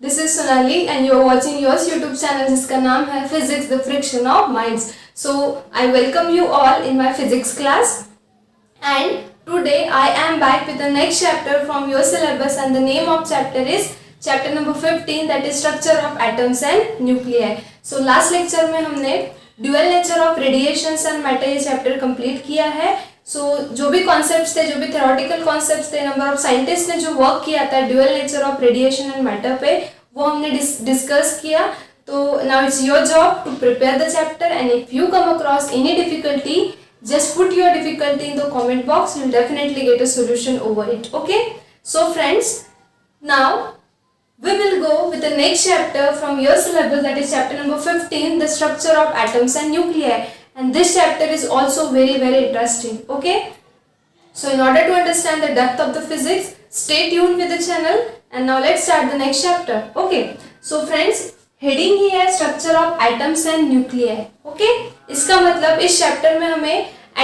This is Sonali and you are watching yours YouTube channel जिसका नाम है Physics the Friction of Minds. So I welcome you all in my physics class and today I am back with the next chapter from your syllabus and the name of chapter is chapter number 15 that is structure of atoms and nuclei. So last lecture में हमने dual nature of radiations and matter ये chapter complete किया है. जो भी concepts थे, जो भी थ्योरेटिकल कॉन्सेप्ट्स थे, नंबर ऑफ साइंटिस्ट ने जो वर्क किया था dual nature of radiation and matter पे, वो हमने डिस्कस किया. तो now it's your job to prepare the chapter and if you come across any difficulty just put your difficulty in the comment box. You'll definitely get a solution over it. Okay, so friends, now we will go with the next chapter from your syllabus, that is chapter number 15, the structure of atoms and nuclei. And this chapter is also very interesting. Okay, so in order to understand the depth of the physics, stay tuned with the channel. And now let's start the next chapter. Okay, so friends, heading ही है structure of atoms and nuclei. Okay, इसका मतलब इस chapter में हमें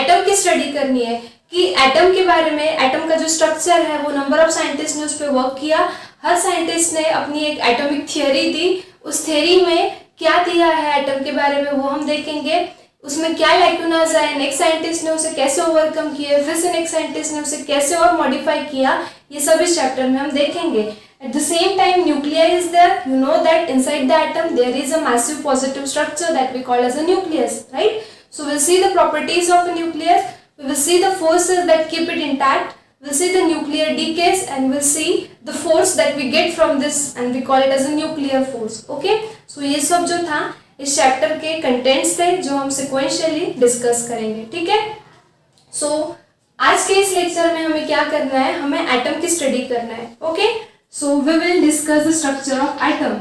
atom की study करनी है कि एटम के बारे में, एटम का जो स्ट्रक्चर है वो नंबर ऑफ साइंटिस्ट ने उस पर वर्क किया. हर साइंटिस्ट ने अपनी एक एटॉमिक थियरी दी. उस थियरी में क्या दिया है एटम के बारे में वो हम देखेंगे. उसमें क्या लैक्यूनास आए, नेक्स्ट साइंटिस्ट ने उसे कैसे ओवरकम किए, फिर से नेक्स्ट साइंटिस्ट ने उसे कैसे और मॉडिफाई किया, ये सब इस चैप्टर में हम देखेंगे. At the same time nucleus is there. You know that inside the atom there is a massive positive structure that we call as a nucleus, right. So will see the properties of a nucleus, we will see the forces that keep it intact, we'll see the nuclear decays and we'll see the force that we get from this and we call it as a nuclear force. Okay, so ये सब जो था इस chapter के contents थे जो हम sequentially discuss करेंगे. ठीक है, सो आज के इस लेक्चर में हमें क्या करना है, हमें एटम की स्टडी करना है. Okay, so we will discuss the structure of atom.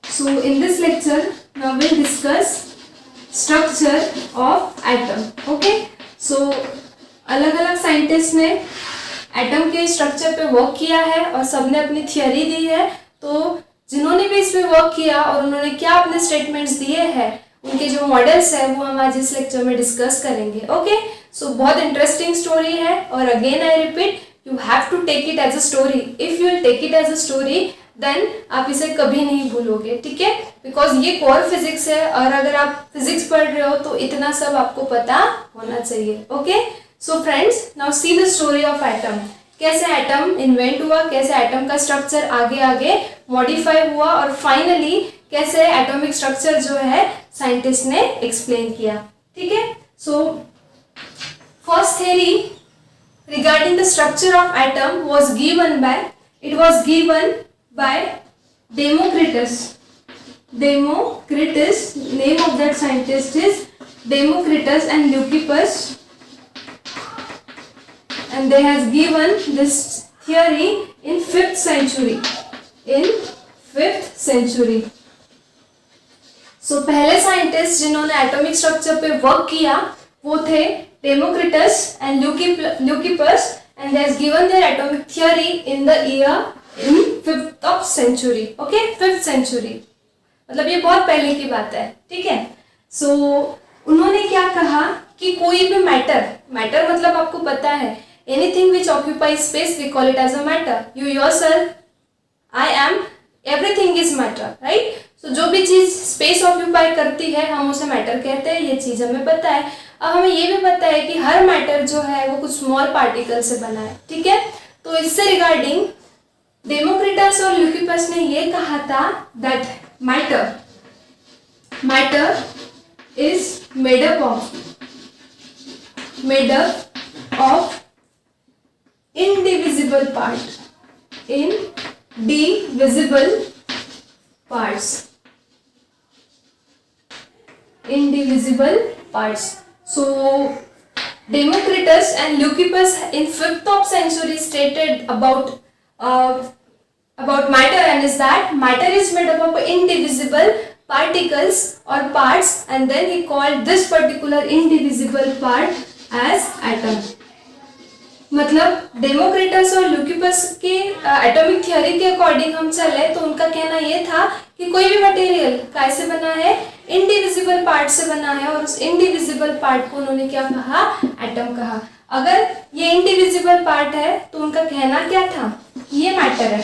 So in this lecture now we will discuss structure of atom. Okay, so अलग अलग साइंटिस्ट ने एटम के स्ट्रक्चर पे वर्क किया है और सबने अपनी थियरी दी है. तो जिन्होंने भी इस पे वर्क किया और उन्होंने क्या अपने स्टेटमेंट्स दिए हैं, उनके जो मॉडल्स है वो हम आज इस लेक्चर में डिस्कस करेंगे. ओके, सो बहुत इंटरेस्टिंग स्टोरी है और again I repeat, you have to take it as a story. If you will take it as a story then आप इसे कभी नहीं भूलोगे. ठीक है, बिकॉज ये कोर फिजिक्स है और अगर आप फिजिक्स पढ़ रहे हो तो इतना सब आपको पता होना चाहिए. Okay, so friends, now see the story of atom. कैसे एटम इन्वेंट हुआ, कैसे एटम का स्ट्रक्चर आगे आगे मॉडिफाई हुआ और फाइनली कैसे एटॉमिक स्ट्रक्चर जो है साइंटिस्ट ने एक्सप्लेन किया. ठीक है, so first theory regarding the structure of atom was given by Democritus. Name of that scientist is Democritus and Leucippus. And they has given this theory in 5th century. So पहले scientist जिन्होंने atomic structure पे work किया वो थे Democritus and Leucippus and they has given their atomic theory in the year in 5th century. Okay, 5th century मतलब ये बहुत पहले की बात है. ठीक है, सो उन्होंने क्या कहा कि कोई भी मैटर मतलब आपको पता है anything which occupies space we call it as a matter. You yourself, I am, everything is matter, right? So जो भी चीज स्पेस ऑक्यूपाई करती है हम उसे मैटर कहते हैं. ये चीज हमें पता है. अब हमें ये भी पता है कि हर मैटर जो है वो कुछ स्मॉल पार्टिकल से बना है. ठीक है, तो इससे रिगार्डिंग डेमोक्रिटस और ल्यूकिपस ने ये कहा था that matter is made up of indivisible parts. So Democritus and Leucippus in 5th century stated about matter, and is that matter is made up of indivisible particles or parts, and then he called this particular indivisible part as atom. मतलब Democritus और ल्यूकिपस के atomic theory के according हम चले तो उनका कहना ये था कि कोई भी मटेरियल कैसे बना है, इंडिविजिबल पार्ट से बना है और उस इंडिविजिबल पार्ट को उन्होंने क्या कहा, एटम कहा. अगर ये इंडिविजिबल पार्ट है तो उनका कहना क्या था, ये मैटर है.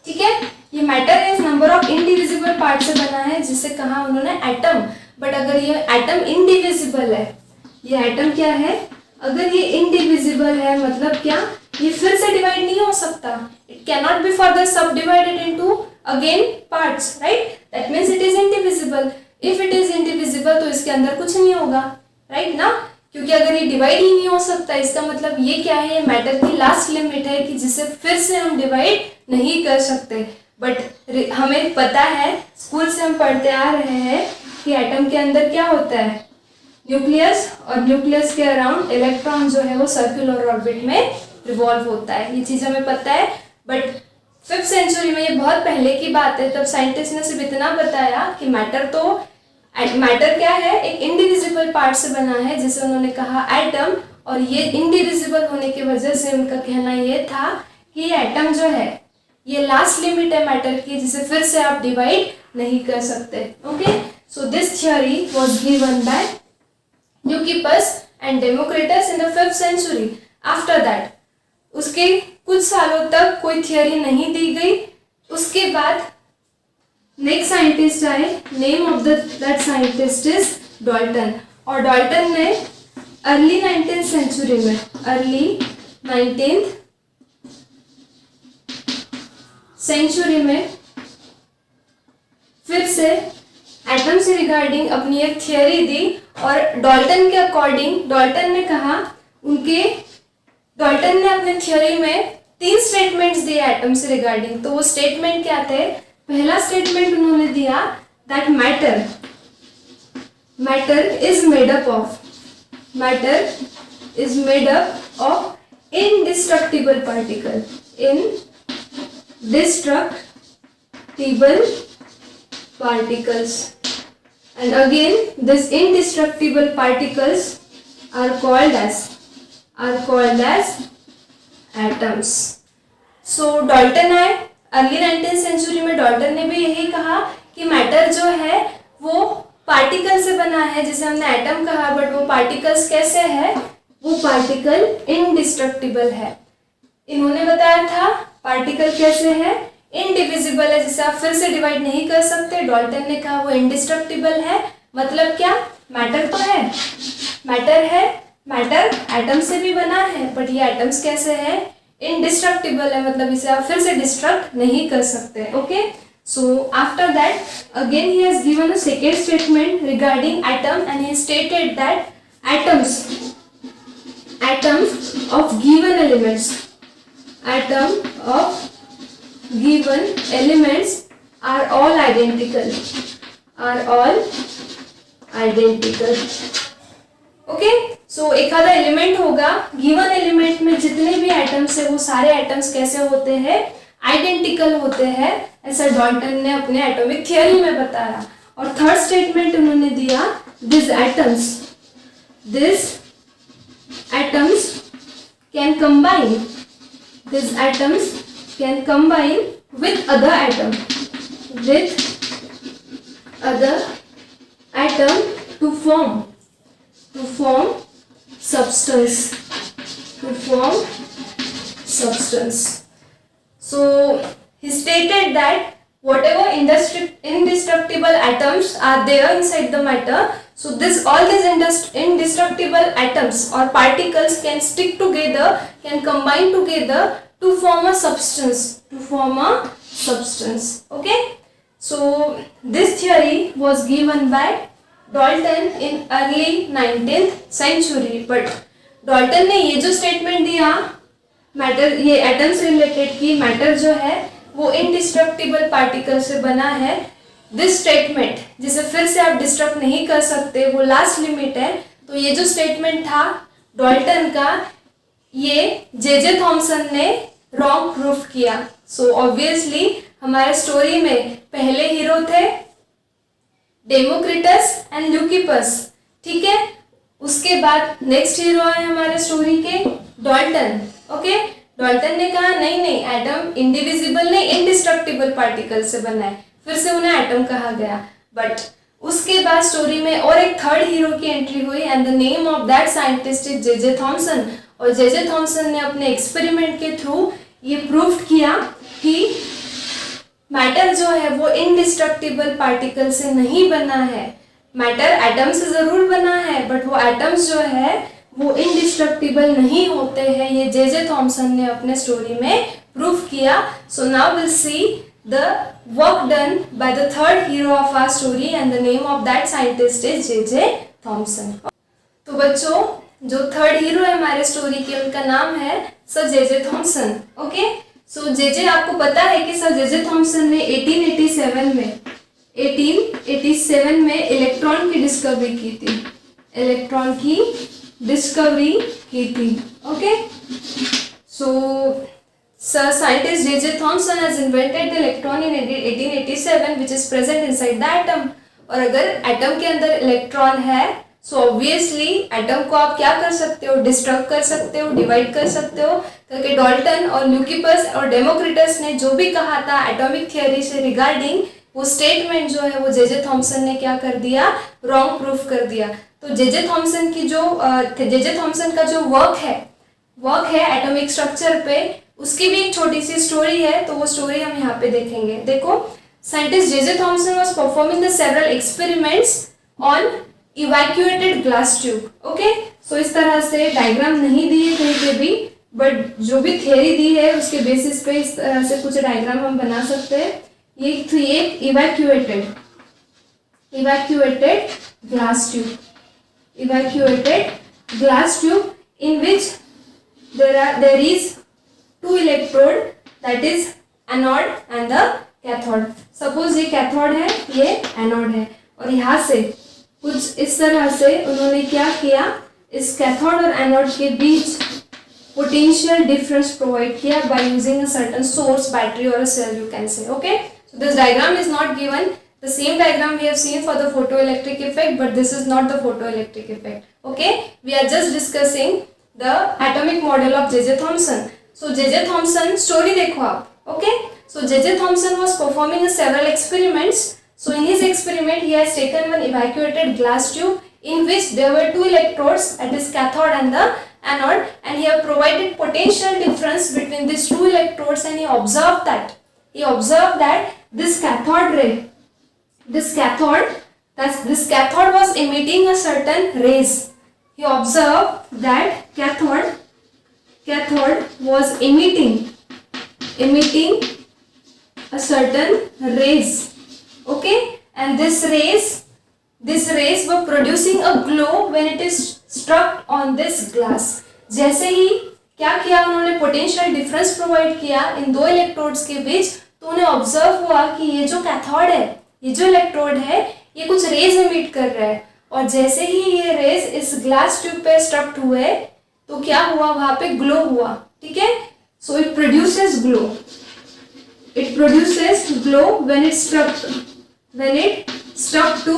ठीक है, ये matter is number of indivisible part से बना है, जिसे कहा उन्होंने एटम। बट अगर ये एटम इनडिविजिबल है, ये एटम क्या है, अगर ये इनडिविजिबल है मतलब क्या, ये फिर से डिवाइड नहीं हो सकता, it can not be further sub divided into again parts, right, that means it is indivisible. If it is indivisible तो इसके अंदर कुछ नहीं होगा, राइट ना, क्योंकि अगर ये डिवाइड ही नहीं हो सकता, इसका मतलब ये क्या है, ये मैटर की लास्ट लिमिट है कि जिसे फिर से हम डिवाइड नहीं कर सकते। बट हमें पता है, स्कूल से हम पढ़ते आ रहे हैं कि एटम के अंदर क्या होता है, न्यूक्लियस, और न्यूक्लियस के अराउंड इलेक्ट्रॉन जो है वो सर्कुलर ऑर्बिट में रिवॉल्व होता है, ये चीज़ हमें पता है। बट 5th सेंचुरी में, ये बहुत पहले की बात है, तब साइंटिस्ट ने सिर्फ इतना बताया कि मैटर क्या है, एक इंडिविजिबल पार्ट से बना है, जिसे उन्होंने कहा एटम। और ये इंडिविजिबल होने की वजह से उनका कहना ये था कि ये एटम जो है ये लास्ट लिमिट है मैटर की, जिसे फिर से आप डिवाइड नहीं कर सकते। Okay, so this theory was given by Leucippus and Democritus in the 5th century. After that, उसके कुछ सालों तक कोई थियोरी नहीं दी गई। उसके बाद नेक्स्ट साइंटिस्ट आए, name of that scientist is Dalton. और डाल्टन ने अर्ली 19th सेंचुरी में, अर्ली 19th सेंचुरी में फिर से एटम से रिगार्डिंग अपनी एक थियोरी दी। और डाल्टन के अकॉर्डिंग, डाल्टन ने कहा, डाल्टन ने अपने थ्योरी में 3 स्टेटमेंट्स दिए एटम से रिगार्डिंग। तो वो स्टेटमेंट क्या थे, पहला स्टेटमेंट उन्होंने दिया that matter is made up of indestructible particle, indestructible particles, and again this indestructible particles are called as atoms. So Dalton आए अर्ली 19th सेंचुरी में, डाल्टन ने भी यही कहा कि मैटर जो है वो पार्टिकल से बना है, जिसे हमने एटम कहा, बट वो पार्टिकल्स कैसे है, वो पार्टिकल इनडिस्ट्रक्टिबल है। इन्होंने बताया था पार्टिकल कैसे है, इनडिविजिबल है, जिसे आप फिर से डिवाइड नहीं कर सकते। डाल्टन ने कहा वो इनडिस्ट्रक्टिबल है, मतलब क्या, मैटर तो है, मैटर एटम से भी बना है, बट ये एटम्स कैसे है, इनडिस्ट्रक्टिबल है, मतलब इसे आप फिर से डिस्ट्रक्ट नहीं कर सकते। Okay, so after that again he has given a second statement regarding atom and he stated that atoms of given elements are all identical. Okay, so एक आधा एलिमेंट होगा, गिवन एलिमेंट में जितने भी एटम्स है वो सारे एटम्स कैसे होते हैं, आइडेंटिकल होते हैं, ऐसा डाल्टन ने अपने एटॉमिक थियोरी में बताया। और थर्ड स्टेटमेंट उन्होंने दिया, these atoms can combine with other atom to form substance. So he stated that whatever indestructible atoms are there inside the matter, so all these indestructible atoms or particles can stick together, can combine together to form a substance. Okay, so this theory was given by Dalton in early 19th century. But Dalton ने ये जो statement दिया matter, ये atom से related की matter जो है वो इनडिस्ट्रक्टिबल पार्टिकल से बना है, दिस स्टेटमेंट जिसे फिर से आप डिस्ट्रक्ट नहीं कर सकते, वो लास्ट लिमिट है। तो ये जो स्टेटमेंट था डाल्टन का, ये जे थॉमसन ने रॉन्ग प्रूफ किया। सो ऑब्वियसली हमारे स्टोरी में पहले हीरो थे डेमोक्रिटस एंड ल्यूकिपस, ठीक है, उसके बाद नेक्स्ट हीरो है हमारे स्टोरी के डाल्टन। ओके, डाल्टन ने कहा नहीं एटम इंडिविजिबल नहीं इनडिस्ट्रक्टिबल पार्टिकल से बना है, फिर से उन्हें एटम कहा गया। बट उसके बाद स्टोरी में और एक थर्ड हीरो की एंट्री हुई and the name of that scientist is J Thompson. और जे थॉमसन ने अपने एक्सपेरिमेंट के थ्रू ये प्रूव किया कि मैटर जो है वो इनडिस्ट्रक्टिबल पार्टिकल से नहीं बना है। मैटर एटम से जरूर बना है बट वो एटम्स जो है वो इनडिस्ट्रक्टिबल नहीं होते हैं। ये जे थॉमसन ने अपने स्टोरी में प्रूव किया। So now will see the work done by the third hero of our story and the name of that scientist is J Thomson. तो बच्चों, जो थर्ड हीरो है हमारे स्टोरी के, उनका नाम है सर जे थॉमसन। ओके, सो जे आपको पता है कि सर जे थॉमसन ने 1887 में इलेक्ट्रॉन की डिस्कवरी की थी। इलेक्ट्रॉन की डिस्कवरी की थी। Okay, so sir scientist J Thompson has invented the electron in 1887 which is present inside the atom. और अगर एटम के अंदर इलेक्ट्रॉन है सो ऑब्वियसली एटम को आप क्या कर सकते हो, डिस्ट्रक्ट कर सकते हो, डिवाइड कर सकते हो। क्योंकि डाल्टन और ल्यूकिपस और डेमोक्रिटस ने जो भी कहा था एटॉमिक थियोरी से रिगार्डिंग, वो स्टेटमेंट जो है वो जे थॉमसन ने क्या कर दिया, रॉन्ग प्रूफ कर दिया। तो जे थॉमसन की जो जे थॉमसन का जो वर्क है एटॉमिक स्ट्रक्चर पे, उसकी भी एक छोटी सी स्टोरी है। तो वो स्टोरी हम यहाँ पे देखेंगे। देखो, scientist J Thomson was performing the several experiments on evacuated glass tube. Okay, so इस तरह से डायग्राम नहीं दिए कहीं पे भी, बट जो भी थियरी दी है उसके बेसिस पे इस तरह से कुछ डायग्राम हम बना सकते हैं। ये थी एक evacuated glass tube in which there is two electrode, that is anode and the cathode. Suppose ये cathode है, ये anode है, और यहाँ से कुछ इस तरह से उन्होंने क्या किया, इस cathode और anode के बीच potential difference provide किया by using a certain source, battery or a cell you can say. Okay, so this diagram is not given. The same diagram we have seen for the photoelectric effect, but this is not the photoelectric effect. Okay, we are just discussing the atomic model of J.J. Thomson. So J.J. Thomson story देखो आप. Okay, so J.J. Thomson was performing several experiments. So in his experiment he has taken one evacuated glass tube in which there were two electrodes at his cathode and the anode, and he have provided potential difference between these two electrodes, and he observed that this cathode ray, this cathode was emitting a certain rays. He observed that cathode was emitting a certain rays. Okay, and this rays were producing a glow when it is struck on this glass. जैसे ही क्या किया उन्होंने, potential difference provide किया इन दो electrodes के बीच, तो उन्हें observe हुआ कि ये जो कैथोड है, ये जो इलेक्ट्रोड है, ये कुछ रेज एमिट कर रहा है। और जैसे ही ये रेज इस ग्लास ट्यूब पे स्ट्रक्ट हुए तो क्या हुआ, वहां पे ग्लो हुआ। ठीक है, so it produces glow when it struck to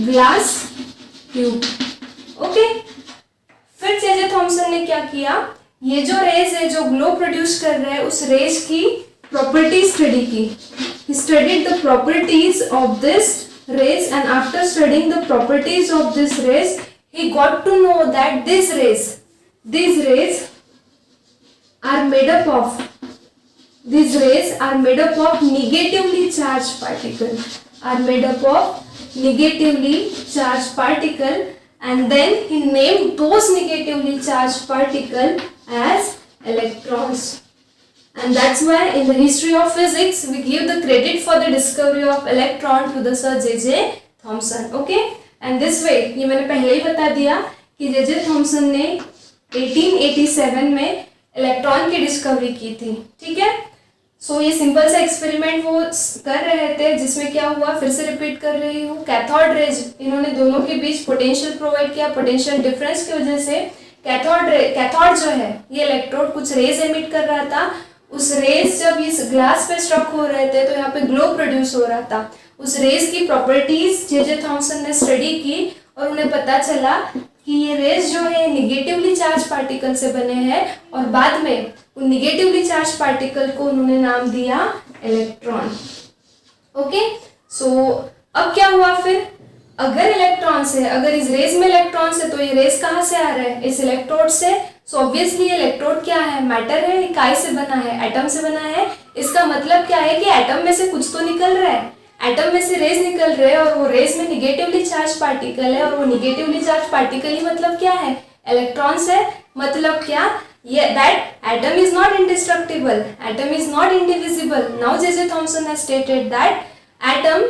glass tube. Okay, फिर जे थॉमसन ने क्या किया, ये जो रेज है जो ग्लो प्रोड्यूस कर रहे हैं, उस रेज की प्रॉपर्टीज स्टडी की। He studied the properties of this rays, and after studying the properties of this rays, he got to know that these rays are made up of negatively charged particle, and then he named those negatively charged particle as electrons. And that's why in the history of physics we give the credit for the discovery of electron to the Sir J.J. Thomson. Okay, and this way, ये मैंने पहले ही बता दिया कि J.J. Thomson ने 1887 में electron की discovery की थी। ठीक है, सो ये सिंपल सा एक्सपेरिमेंट वो कर रहे थे, जिसमें क्या हुआ, फिर से रिपीट कर रही हूँ, कैथोड रेज, इन्होंने दोनों के बीच पोटेंशियल प्रोवाइड किया। पोटेंशियल डिफरेंस की वजह से कैथोड जो है, ये इलेक्ट्रोड कुछ रेज एमिट कर रहा था। उस रेज जब इस ग्लास पे स्ट्रक हो रहे थे तो यहाँ पे ग्लो प्रोड्यूस हो रहा था। उस रेज की प्रॉपर्टीज जे थॉमसन ने स्टडी की और उन्हें पता चला कि ये रेज जो है निगेटिवली चार्ज पार्टिकल से बने हैं, और बाद में उन निगेटिवली चार्ज पार्टिकल को उन्होंने नाम दिया इलेक्ट्रॉन। ओके, सो अब क्या हुआ फिर, अगर इलेक्ट्रॉन से, अगर इस रेज में इलेक्ट्रॉन से, तो ये रेज कहाँ से आ रहा है, इस इलेक्ट्रोड से। सो ऑब्वियसली इलेक्ट्रोड क्या है, मैटर है, काय से बना है, एटम से बना है। इसका मतलब क्या है कि एटम में से कुछ तो निकल रहा है, एटम में से रेज निकल रहे हैं और वो रेज में निगेटिवली चार्ज पार्टिकल है, और वो निगेटिवली चार्ज पार्टिकल ही मतलब क्या है, इलेक्ट्रॉन्स है। मतलब क्या, ये that atom is not indestructible, atom is not indivisible. Now J Thomson has stated that atom,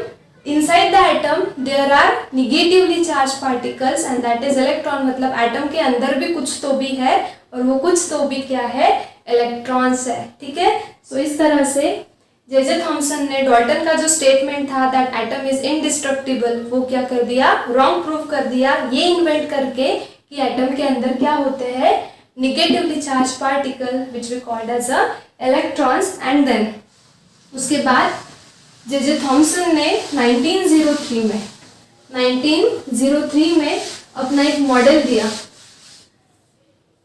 inside the atom there are negatively charged particles and that is electron। मतलब atom के अंदर भी कुछ तो भी है और वो कुछ तो भी क्या है, इलेक्ट्रॉन्स है। ठीक है, सो इस तरह से जे थॉमसन ने डाल्टन का जो स्टेटमेंट था दैट एटम इज इनडिस्ट्रक्टिबल, वो क्या कर दिया, रॉन्ग प्रूव कर दिया, ये इन्वेंट करके कि एटम के अंदर क्या होते हैं, negatively charge particle which we called as a electrons. And then उसके बाद जे थॉमसन ने 1903 में अपना एक मॉडल दिया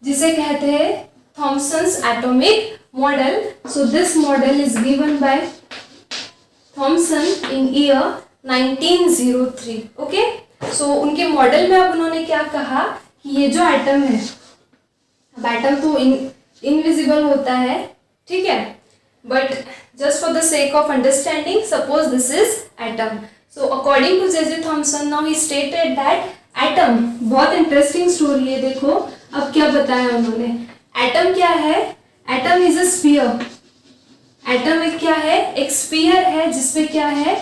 जिसे कहते हैं Thomson's atomic model. So this model is given by Thomson in year 1903। Okay, so उनके मॉडल में अब उन्होंने क्या कहा कि ये जो एटम है, अब एटम तो इनविजिबल होता है, ठीक है, but just for the sake of understanding, suppose this is atom। So according to J.J. Thomson, now he stated that atom, बहुत इंटरेस्टिंग स्टोरी है। देखो अब क्या बताया उन्होंने, एटम क्या है, atom is a sphere. Atom एक क्या है, एक स्फीयर है जिसपे क्या है,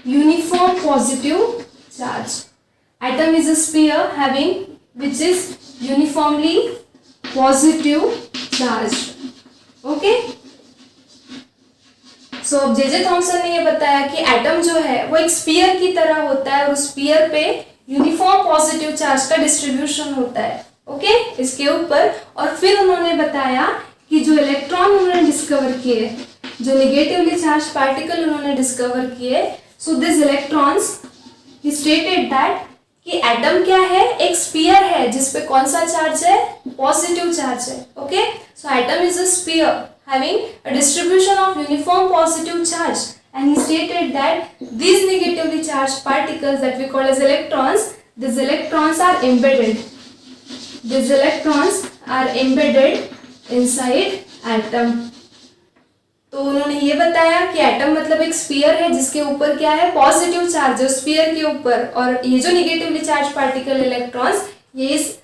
uniform positive charge. Atom is a sphere having which is uniformly positive charge. Okay, so अब जे थॉमसन ने ये बताया कि एटम जो है वो एक स्फीयर की तरह होता है और उस स्फीयर पे यूनिफॉर्म पॉजिटिव चार्ज का डिस्ट्रीब्यूशन होता है। ओके, इसके ऊपर। और फिर उन्होंने बताया कि जो इलेक्ट्रॉन उन्होंने डिस्कवर किए, जो निगेटिवली चार्ज पार्टिकल उन्होंने डिस्कवर किए, so this electrons, he stated that कि एटम क्या है, एक स्फीयर है जिसपे कौन सा चार्ज है, पॉजिटिव चार्ज है। Okay, so atom is a sphere having a distribution of uniform positive charge, and he stated that these negatively charged particles that we call as electrons, these electrons are embedded, these electrons are embedded inside atom। तो उन्होंने ये बताया कि atom मतलब एक sphere है जिसके ऊपर क्या है, पॉजिटिव चार्ज है स्फीयर के ऊपर, और ये जो निगेटिवली चार्ज पार्टिकल इलेक्ट्रॉन्स ये इस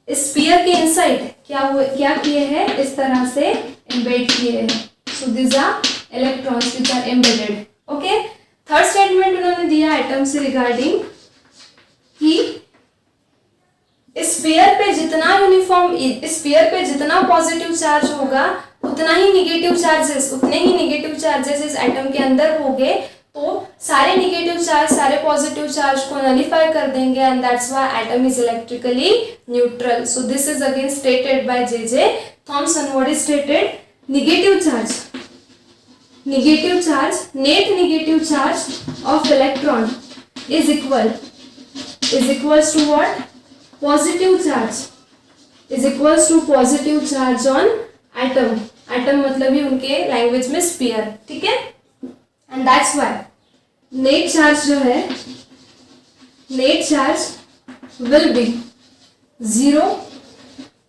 स्फीयर के इनसाइड क्या किए हैं, इस तरह से एम्बेड किए हैं। So this are electrons which are embedded. Okay, third statement उन्होंने दिया एटम से रिगार्डिंग कि स्फीयर पे जितना यूनिफॉर्म, स्फीयर पे जितना पॉजिटिव चार्ज होगा उतना ही निगेटिव चार्जेस, उतने ही निगेटिव चार्जेस इस एटम के अंदर होंगे, तो सारे निगेटिव चार्ज सारे पॉजिटिव चार्ज को नलिफाई कर देंगे, and that's why atom is electrically neutral. So this is again stated by J Thomson. What is stated, net negative charge of electron is equals to what, positive charge is equals to positive charge on atom. Atom मतलब ही उनके language में sphere, ठीक है, and that's why net charge जो है, net charge will be zero.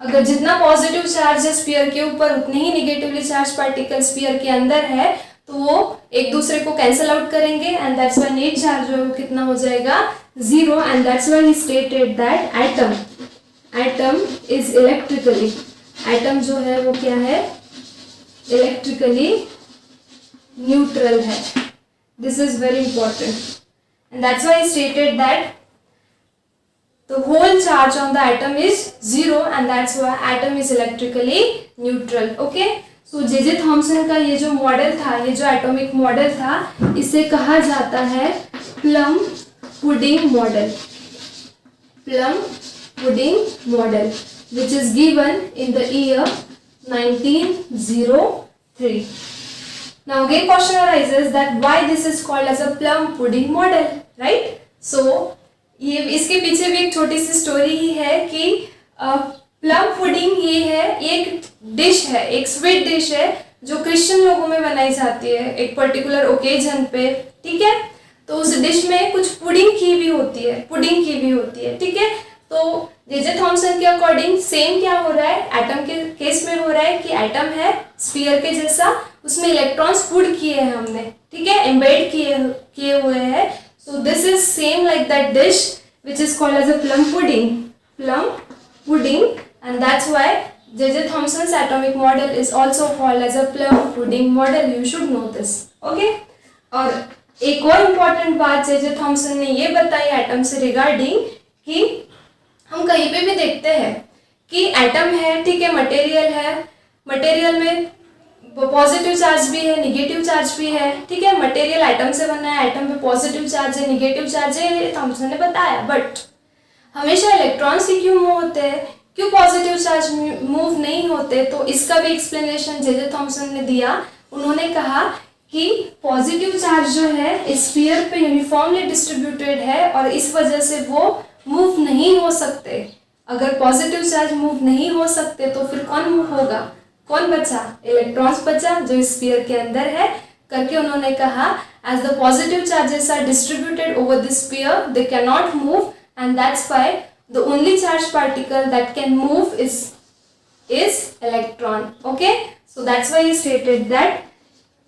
अगर जितना पॉजिटिव चार्ज है स्फीयर के ऊपर उतने ही निगेटिवली चार्ज पार्टिकल स्फीयर के अंदर है, तो वो एक दूसरे को कैंसिल आउट करेंगे, and that's why net charge जो है वो कितना हो जाएगा, zero. And that's why he stated that atom is electrically, atom जो है वो क्या है, इलेक्ट्रिकली न्यूट्रल है। This is very important, and that's why he stated that the whole charge on the atom is zero, and that's why atom is electrically neutral। okay, so J Thomson का ये जो model था, ये जो atomic model था, इसे कहा जाता है plum pudding model. Plum pudding model which is given in the year 1903। now again question arises that why this is called as a plum pudding model, right? so ये इसके पीछे भी एक छोटी सी स्टोरी ही है कि प्लम पुडिंग ये है, एक डिश है, एक स्वीट डिश है जो क्रिश्चियन लोगों में बनाई जाती है एक पर्टिकुलर ओकेजन पे, ठीक है। तो उस डिश में कुछ पुडिंग की भी होती है, ठीक है। तो जे थॉमसन के अकॉर्डिंग सेम क्या हो रहा है, एटम के केस में हो रहा है कि एटम है स्फीयर के जैसा, उसमें इलेक्ट्रॉन्स पुट किए हैं हमने, ठीक है, एम्बेड किए हुए हैं. So this is same like that dish which is called as a plum pudding and that's why J Thomson's atomic model is also called as a plum pudding model. You should know this. Okay. और एक और important बात J Thomson ने ये बताई atom से regarding कि हम कहीं पे भी देखते हैं कि एटम है, ठीक है, मटेरियल है, मटेरियल में पॉजिटिव चार्ज भी है, निगेटिव चार्ज भी है, ठीक है, मटेरियल एटम से बना है, एटम पे पॉजिटिव चार्ज है, निगेटिव चार्ज है, ये थॉमसन ने बताया. बट हमेशा इलेक्ट्रॉन्स ही क्यों मूव होते हैं, क्यों पॉजिटिव चार्ज मूव नहीं होते? तो इसका भी एक्सप्लेनेशन जे थॉमसन ने दिया. उन्होंने कहा कि पॉजिटिव चार्ज जो है स्फीयर पे यूनिफॉर्मली डिस्ट्रीब्यूटेड है और इस वजह से वो मूव नहीं हो सकते. अगर पॉजिटिव चार्ज मूव नहीं हो सकते तो फिर कौन मूव होगा, कौन बचा? इलेक्ट्रॉन्स बचा जो स्फीयर के अंदर है करके उन्होंने कहा as the positive charges are distributed over the sphere they can not move and that's why the only charge particle that can move is electron. Okay, so that's why he stated that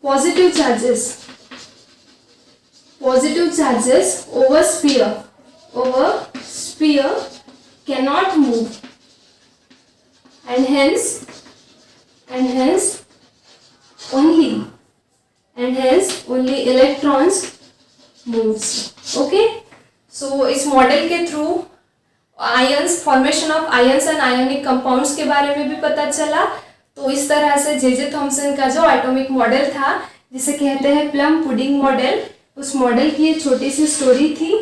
positive charges over sphere cannot move and hence only electrons moves. Okay, so इस model के through ions, formation of ions and ionic compounds के बारे में भी पता चला. तो इस तरह से जे थॉमसन का जो एटॉमिक मॉडल था जिसे कहते हैं प्लम पुडिंग मॉडल, उस मॉडल की एक छोटी सी स्टोरी थी.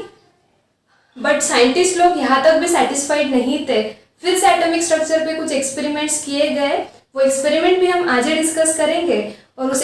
बट साइंटिस्ट लोग यहाँ तक भी सेटिस्फाइड नहीं थे. फिर से एटॉमिक स्ट्रक्चर पे कुछ एक्सपेरिमेंट्स किए गए. वो एक्सपेरिमेंट भी हम आज डिस्कस करेंगे. और उस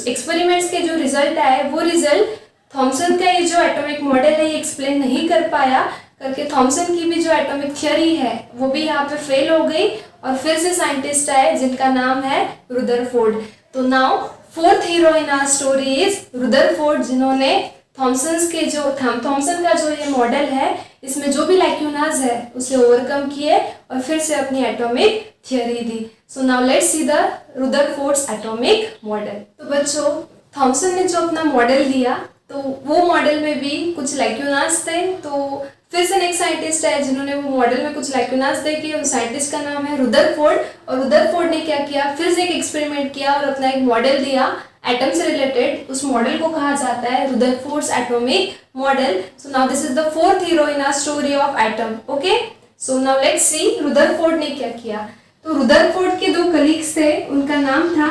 एक्सपेरिमेंट्स के जो रिजल्ट आए वो रिजल्ट थॉमसन का ये जो एटॉमिक मॉडल है ये एक्सप्लेन नहीं कर पाया करके थॉमसन की भी जो एटॉमिक थ्योरी है वो भी यहाँ पे फेल हो गई. और फिर से साइंटिस्ट आए जिनका नाम है रुदरफोर्ड. तो now fourth hero in our story is Rutherford, जिन्होंने थॉमसन का जो ये मॉडल है इसमें जो भी लैक्यूनाज है उसे ओवरकम किए और फिर से अपनी एटॉमिक थ्योरी दी. So now let's see the Rutherford's atomic model. तो बच्चों, थॉमसन ने जो अपना मॉडल दिया तो वो मॉडल में भी कुछ लैक्यूनाज थे. तो फिर से नेक्स्ट साइंटिस्ट है जिन्होंने वो मॉडल में कुछ लैक्यूनाज देखे. उस साइंटिस्ट का नाम है रुदरफोर्ड. और रुदरफोर्ड ने क्या किया, फिर से एक एक्सपेरिमेंट किया और अपना एक मॉडल दिया एटम से रिलेटेड. उस मॉडल को कहा जाता है Rutherford's atomic model. So now this is the fourth hero in our story of atom. Okay, so now let's see Rutherford ने क्या किया. तो रुदरफोर्ड के दो कलीग्स थे, उनका नाम था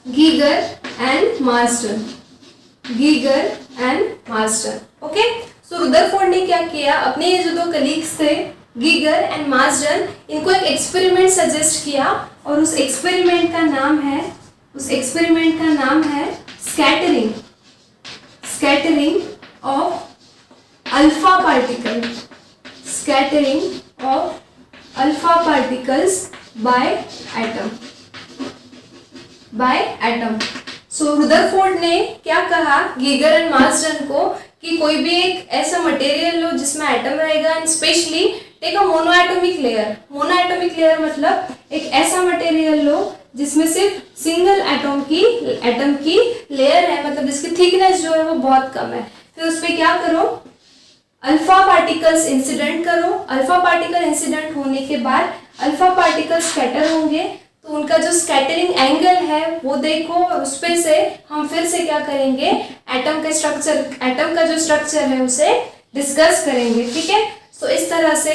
Geiger and Marston. Okay, so Rutherford ने क्या किया, अपने ये जो दो कलीग्स थे गीगर एंड मार्स्टन, इनको एक एक्सपेरिमेंट सजेस्ट किया. और उस एक्सपेरिमेंट का नाम है scattering of alpha particles by atom. So Rutherford ने क्या कहा गीगर एंड मार्स्टन को कि कोई भी एक ऐसा मटेरियल लो जिसमें एटम रहेगा and specially take a monoatomic layer मतलब एक ऐसा मटेरियल लो जिसमें सिर्फ सिंगल एटम की लेयर है, मतलब जिसकी थिकनेस जो है वो बहुत कम है. फिर उस पर क्या करो, अल्फा पार्टिकल्स इंसिडेंट करो. अल्फा पार्टिकल इंसिडेंट होने के बाद अल्फा पार्टिकल स्कैटर होंगे. तो उनका जो स्कैटरिंग एंगल है वो देखो और उस पे से हम फिर से क्या करेंगे, एटम का जो स्ट्रक्चर है उसे डिस्कस करेंगे. ठीक है, सो इस तरह से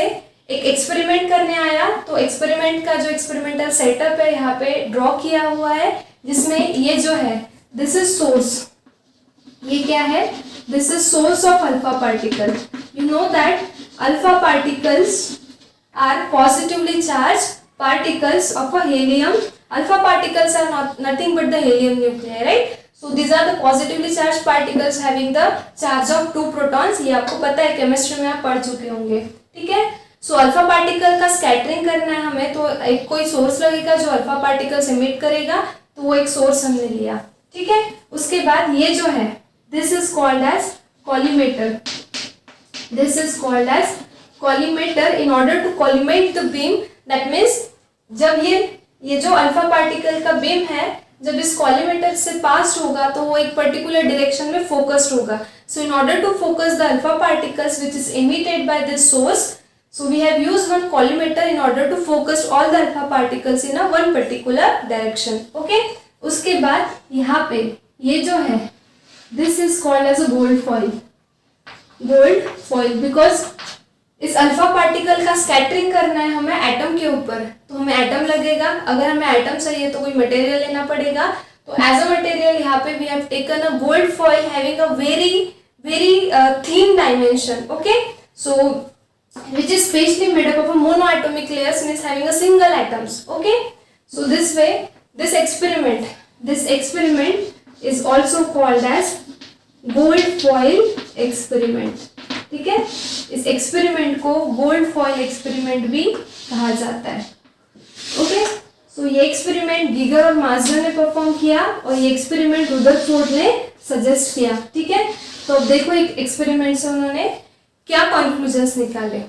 एक एक्सपेरिमेंट करने आया. तो एक्सपेरिमेंट का जो एक्सपेरिमेंटल सेटअप है यहाँ पे ड्रॉ किया हुआ है, जिसमें ये जो है दिस इज सोर्स. ये क्या है, this is source of alpha particle. You know that alpha particles are positively charge particles of a helium. Alpha particles are nothing but the helium nuclei, right? So these are the positively charged particles having the charge of 2 protons. ये आपको पता है, chemistry में आप पढ़ चुके होंगे. ठीक है, सो अल्फा पार्टिकल का स्कैटरिंग करना है हमें, तो एक कोई सोर्स लगेगा जो अल्फा पार्टिकल्स एमिट करेगा. तो वो एक सोर्स हमने लिया. ठीक है, उसके बाद ये जो है this is called as collimator. This is called as collimator. In order to collimate the beam, that means जब ये जो अल्फा पार्टिकल का बीम है जब इस कॉलीमेटर से पास होगा तो वो एक पर्टिकुलर डायरेक्शन में फोकस्ड होगा. So in order to focus the alpha particles which is emitted by this source, so we have used one collimator in order to focus all the alpha particles in a one particular direction. Okay. उसके बाद यहाँ पे ये जो है this is called as a gold foil. Gold foil because इस alpha particle का scattering करना है हमें एटम के ऊपर, तो हमें एटम लगेगा. अगर हमें एटम चाहिए तो कोई मटेरियल लेना पड़ेगा. तो एज अ मटेरियल यहाँ पे we have taken a gold foil having a very thin dimension. Okay. So which is specially made up of a monoatomic layers and is having a single atoms. Okay. So this way this experiment is also called as gold foil experiment. ठीक है. इस experiment को gold foil experiment भी कहा जाता है. Okay. सो ये experiment Geiger और माजर ने परफॉर्म किया और ये एक्सपेरिमेंट रुदरफोर्ड ने सजेस्ट किया. ठीक है. तो अब देखो एक एक्सपेरिमेंट से उन्होंने क्या कंक्लूजन्स निकाले.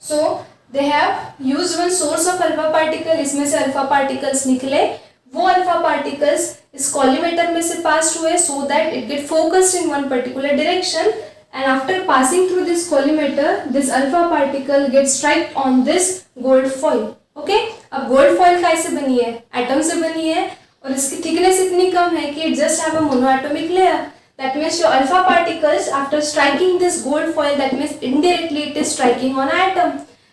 So they have used one source of alpha particle. इसमें से अल्फा पार्टिकल्स निकले. वो अल्फा पार्टिकल्स इस कॉलीमेटर में से पास हुए so that it get focused in one particular direction, and after passing through this collimator this alpha particle gate strike on this gold foil. Okay. अब gold foil कैसे बनी है? एटम से बनी है और इसकी थिकनेस इतनी कम है कि it just have a monoatomic layer. That means your alpha particles after striking this gold foil that means indirectly it is striking on atom.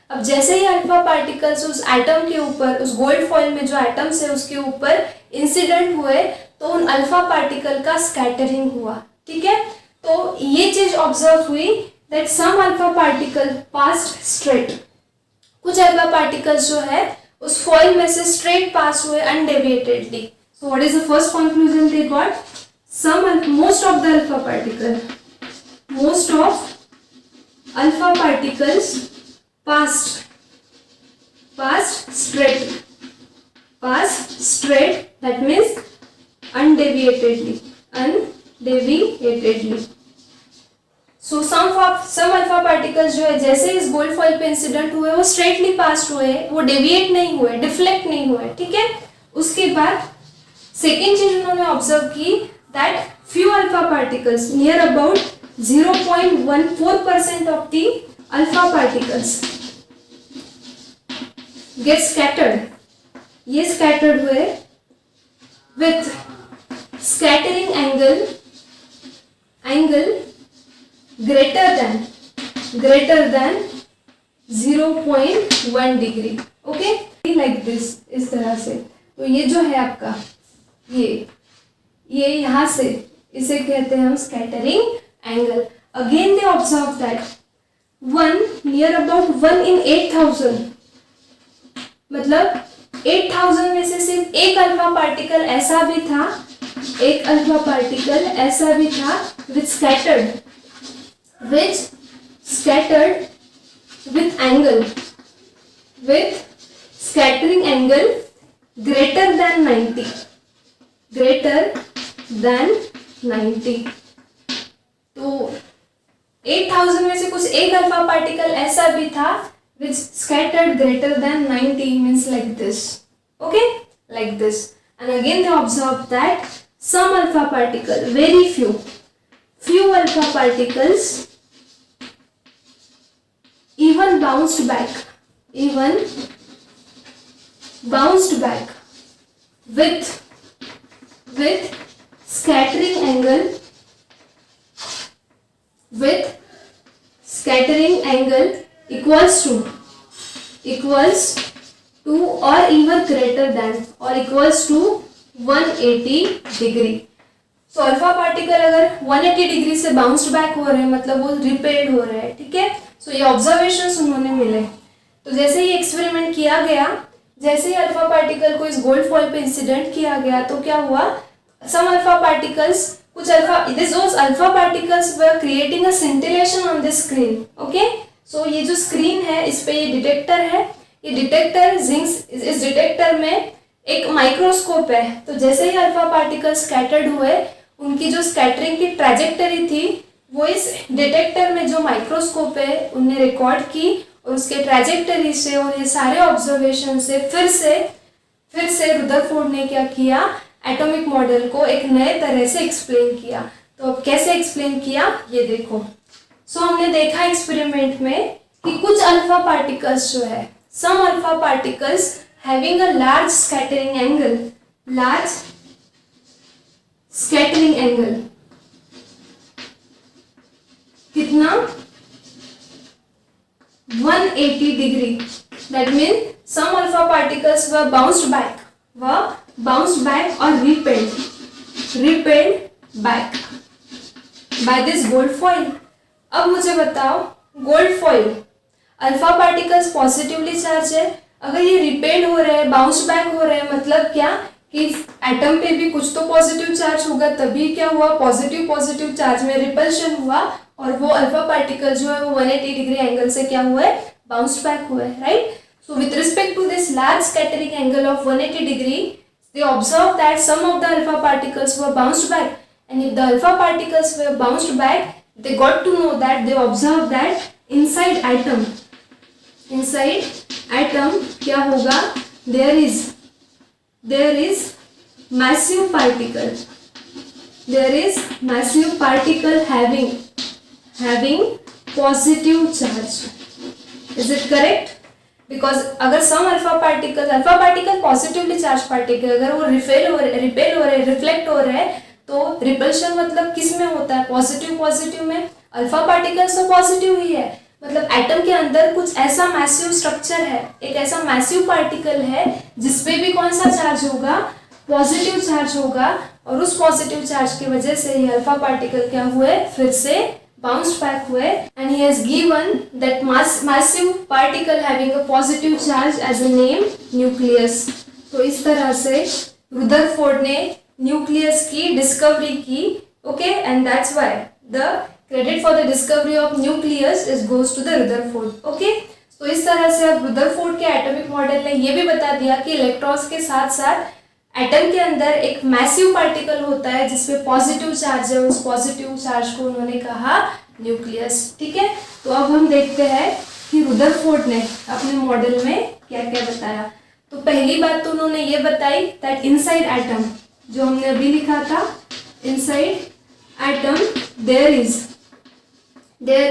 अब जैसे ही अल्फा पार्टिकल्स उस एटम के ऊपर, उस गोल्ड फॉइल में जो एटम्स है उसके ऊपर इंसिडेंट हुए तो उन अल्फा पार्टिकल का स्कैटरिंग हुआ. ठीक है. तो ये चीज ऑब्जर्व हुई that some alpha particle passed straight. कुछ अल्फा पार्टिकल्स जो है उस फॉइल में से स्ट्रेट पास हुए undeviatedly. So what is the first conclusion they got? most of alpha particles passed straight, that means undeviatedly. So some alpha particles जो है जैसे इस गोल्ड फॉइल पे इंसिडेंट हुए वो स्ट्रेटली पास हुए, वो डेविएट नहीं हुए, डिफ्लेक्ट नहीं हुए. ठीक है. उसके बाद सेकेंड चीज उन्होंने ऑब्जर्व की that few alpha particles, near about 0.14% of the alpha particles get scattered. ये scattered हुए with scattering angle greater than 0.1 degree. Okay, like this, इस तरह से. तो ये जो है आपका ये यहाँ से इसे कहते हैं हम scattering angle. Again they observe that near about 1 in 8,000, मतलब 8,000 में से सिर्फ एक अल्फा पार्टिकल ऐसा भी था विच scattered with scattering angle greater than 90. तो 8,000 में से कुछ एक अल्फा पार्टिकल ऐसा भी था which scattered greater than 90, means like this. Okay, like this. And again they observed that some alpha particle, very few alpha particles even bounced back with scattering angle equals to or even greater than or equals to 180 degree. So alpha particle अगर 180 degree से bounced back हो रहे हैं मतलब वो repelled हो रहे हैं. ठीक है. सो ये ऑब्जर्वेशंस उन्होंने मिले. तो जैसे ही एक्सपेरिमेंट किया गया, जैसे ही अल्फा पार्टिकल को इस गोल्ड फॉइल पे इंसिडेंट किया गया तो क्या हुआ, some alpha particles, those alpha particles were creating a scintillation on the screen. Okay, so ये जो स्क्रीन है इस पे ये डिटेक्टर है. ये डिटेक्टर इस डिटेक्टर में एक माइक्रोस्कोप है. तो जैसे ही अल्फा पार्टिकल स्कैटर्ड हुए उनकी जो स्कैटरिंग की ट्रैजेक्टरी थी वो इस डिटेक्टर में जो माइक्रोस्कोप है उनने रिकॉर्ड की और उसके ट्रैजेक्टरी से और ये सारे ऑब्जर्वेशन से फिर से रुदरफोर्ड ने क्या किया, एटॉमिक मॉडल को एक नए तरह से एक्सप्लेन किया। तो अब कैसे एक्सप्लेन किया ये देखो। सो हमने देखा एक्सपेरिमेंट में कि कुछ अल्फा पार्टिकल्स जो है, some alpha particles having a large scattering angle, कितना 180 degree. That mean some alpha particles were bounced back or repelled back by this gold foil। अब मुझे बताओ, gold foil alpha particles positively charge है, अगर ये repelled हो रहे हैं, बाउंस बैक हो रहे हैं, मतलब क्या कि एटम पे भी कुछ तो पॉजिटिव चार्ज होगा, तभी क्या हुआ, पॉजिटिव चार्ज में रिपल्शन हुआ और वो अल्फा पार्टिकल जो है वो 180 डिग्री एंगल से क्या हुआ है, बाउंस बैक हुआ है, right. So with respect to this large scattering angle of 180 degree, they observed that some of the alpha particles were bounced back, and if the alpha particles were bounced back, they got to know that they observed that inside atom क्या होगा, there is massive particle having positive charge। is it correct? Because अगर some alpha particle positively charge particle अगर वो repel हो रहे reflect हो रहे हैं, तो रिपल्शन मतलब किस में होता है, पॉजिटिव में। अल्फा पार्टिकल्स तो पॉजिटिव ही है, मतलब एटम के अंदर कुछ ऐसा मैसिव स्ट्रक्चर है, एक ऐसा मैसिव पार्टिकल है जिसपे भी कौन सा चार्ज होगा, पॉजिटिव चार्ज होगा, और उस पॉजिटिव चार्ज की वजह से ये अल्फा पार्टिकल क्या हुए, फिर से bounced back हुए, and he has given that massive particle having a positive charge as a name nucleus। तो इस तरह से रुदरफोर्ड ने न्यूक्लियस की डिस्कवरी की, okay, and that's why the credit for the discovery of nucleus is goes to the Rutherford, okay. तो इस तरह से अब रुदरफोर्ड के एटॉमिक मॉडल ने ये भी बता दिया कि इलेक्ट्रॉन्स के साथ साथ एटम के अंदर एक मैसिव पार्टिकल होता है जिसमें पॉजिटिव चार्ज है, उस पॉजिटिव चार्ज को उन्होंने कहा न्यूक्लियस, ठीक है। तो अब हम देखते हैं कि रुदरफोर्ड ने अपने मॉडल में क्या क्या बताया। तो पहली बात तो उन्होंने ये बताई दैट इनसाइड एटम, जो हमने अभी लिखा था, inside atom there